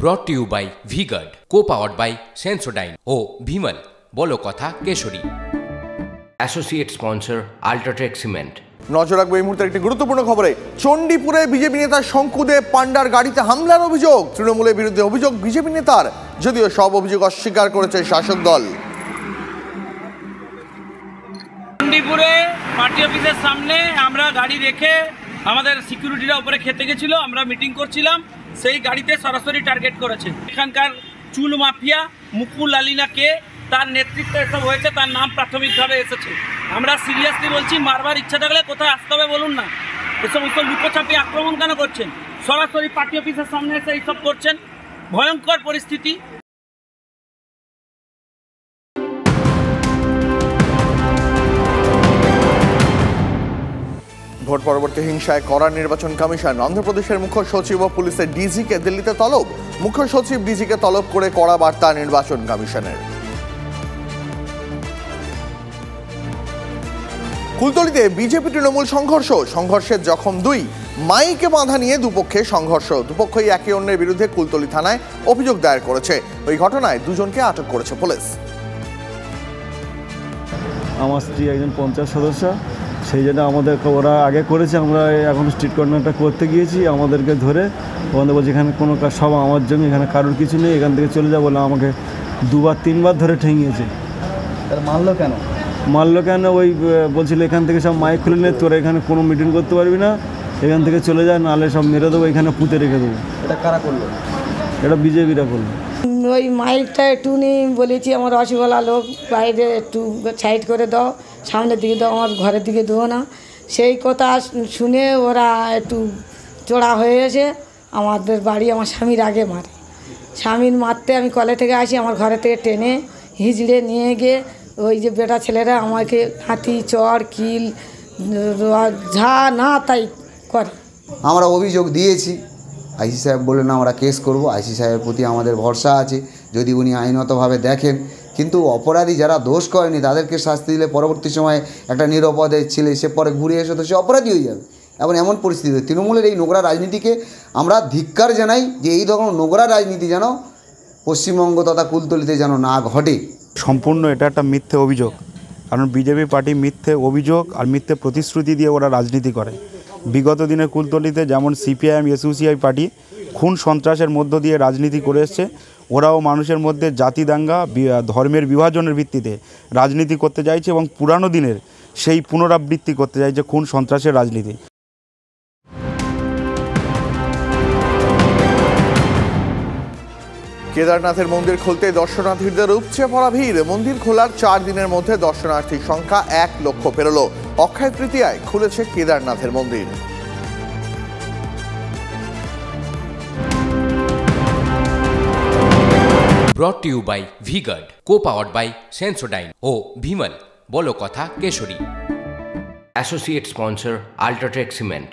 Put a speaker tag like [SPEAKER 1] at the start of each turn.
[SPEAKER 1] brought to you by V-Guard, co-powered by Sensodyne O Vimal বলো কথা কেশরী। Associate sponsor UltraTech cement.
[SPEAKER 2] নজর রাখবো এই মুহূর্তে একটি গুরুত্বপূর্ণ খবরে। চণ্ডীপুরে বিজেপি নেতা শঙ্কুদে পান্ডার গাড়িতে হামলার অভিযোগ। তৃণমূলের বিরুদ্ধে অভিযোগ বিজেপি নেতার, যদিও সব অভিযোগ অস্বীকার করেছে শাসক দল।
[SPEAKER 3] চণ্ডীপুরে পার্টি অফিসের সামনে আমরা গাড়ি রেখে আমাদের সিকিউরিটিরা উপরে খেতে গেছিল, আমরা মিটিং করছিলাম, সেই গাড়িতে সরাসরি টার্গেট করেছে। এখানকার চুল মাফিয়া মুকুল আলীনা কে, তার নেতৃত্বে এসব হয়েছে, তার নাম প্রাথমিকভাবে এসেছে। আমরা সিরিয়াসলি বলছি, মারবার ইচ্ছা থাকলে কোথায় আসতে হবে বলুন না। এসব লুকোচাপি আক্রমণ কেন করছেন? সরাসরি পার্টি অফিসের সামনে এসে এইসব করছেন। ভয়ঙ্কর পরিস্থিতি।
[SPEAKER 2] ভোট পরবর্তী হিংসায় কড়া নির্বাচন কমিশন। অন্ধ্রপ্রদেশের মুখ্য সচিব ও পুলিশের ডিজিকে দিল্লিতে তলব। মুখ্য সচিব ডিজিকে তলব করে কড়া বার্তা নির্বাচন কমিশনের। কুলতলিতে বিজেপি তৃণমূল সংঘর্ষের জখম 2। মাইকে বাঁধা নিয়ে দুপক্ষে সংঘর্ষ। দুপক্ষই একে অন্যের বিরুদ্ধে কুলতলি থানায় অভিযোগ দায়ের করেছে। ওই ঘটনায় দুজনকে আটক করেছে পুলিশ।
[SPEAKER 4] আমার স্ত্রী একজন পঞ্চায়েত সদস্য, সেই জন্য আমাদের ওরা আগে করেছে, আমরা এখন স্ট্রিট কর্নারটা করতে গিয়েছি, আমাদেরকে ধরে ওখানে বলছে এখানে কোনো কাজ, সব আমার জমি, এখানে কারোর কিছু নেই, এখান থেকে চলে যাবো। বলে আমাকে 2-3বার ধরে ঠেঙিয়েছে। মারলো কেন? ওই বলছিল এখান থেকে সব মাইক খুলে নে, তোরা এখানে কোনো মিটিং করতে পারবি না, এখান থেকে চলে যায়, নাহলে সব মেরে দেবো, এখানে পুঁতে রেখে দেবো। এটা কারা করলো? এটা বিজেপিরা করলো।
[SPEAKER 5] ওই মাইকটা একটু বলেছি, আমার রসগোল্লা লোক বাইরে একটু সাইড করে দাও, সামনের দিকে দাও, আমার ঘরের দিকে দেবো না। সেই কথা শুনে ওরা একটু চড়া হয়ে গেছে। আমাদের বাড়ি আমার স্বামীর আগে মারে। স্বামীর মারতে আমি কলে থেকে আসি, আমার ঘরে থেকে টেনে হিজড়ে নিয়ে গিয়ে ওই যে বেটা ছেলেরা আমাকে হাতি চড় কিল যা না তাই করে।
[SPEAKER 6] আমরা অভিযোগ দিয়েছি, আইসি সাহেব বললেন আমরা কেস করব। আইসি সাহেবের প্রতি আমাদের ভরসা আছে, যদি উনি আইনতভাবে দেখেন। কিন্তু অপরাধী যারা দোষ করেনি তাদেরকে শাস্তি দিলে পরবর্তী সময়ে একটা নিরপরাধের ছেলে সে পরে ঘুরে এসে তো সে অপরাধী হয়ে যাবে। এমন পরিস্থিতি। তৃণমূলের এই নোংরা রাজনীতিকে আমরা ধিক্কার জানাই, যে এই ধরনের নোংরা রাজনীতি যেন পশ্চিমবঙ্গ তথা কুলতলিতে যেন না ঘটে।
[SPEAKER 7] সম্পূর্ণ এটা একটা মিথ্যে অভিযোগ, কারণ বিজেপি পার্টি মিথ্যে অভিযোগ আর মিথ্যে প্রতিশ্রুতি দিয়ে ওরা রাজনীতি করে। বিগত দিনে কুলতলিতে যেমন সিপিআইএম এসইউসিআই পার্টি খুন সন্ত্রাসের মধ্য দিয়ে রাজনীতি করে এসছে, ওরাও মানুষের মধ্যে জাতি দাঙ্গা, ধর্মের বিভাজনের ভিত্তিতে রাজনীতি করতে চাইছে এবং পুরানো দিনের সেই পুনরাবৃত্তি করতে চাইছে খুন সন্ত্রাসের রাজনীতি।
[SPEAKER 2] কেদারনাথের মন্দির খুলতে দর্শনার্থীদের উপচে পড়া ভিড়। মন্দির খোলার 4 দিনের মধ্যে দর্শনার্থীর সংখ্যা 1 লক্ষ পেরোল। অক্ষয় তৃতীয়ায় খুলেছে কেদারনাথের মন্দির।
[SPEAKER 1] brought to you by V-Guard, co-powered by Sensodyne O Vimal বলো কথা কেশরী। Associate sponsor UltraTech cement.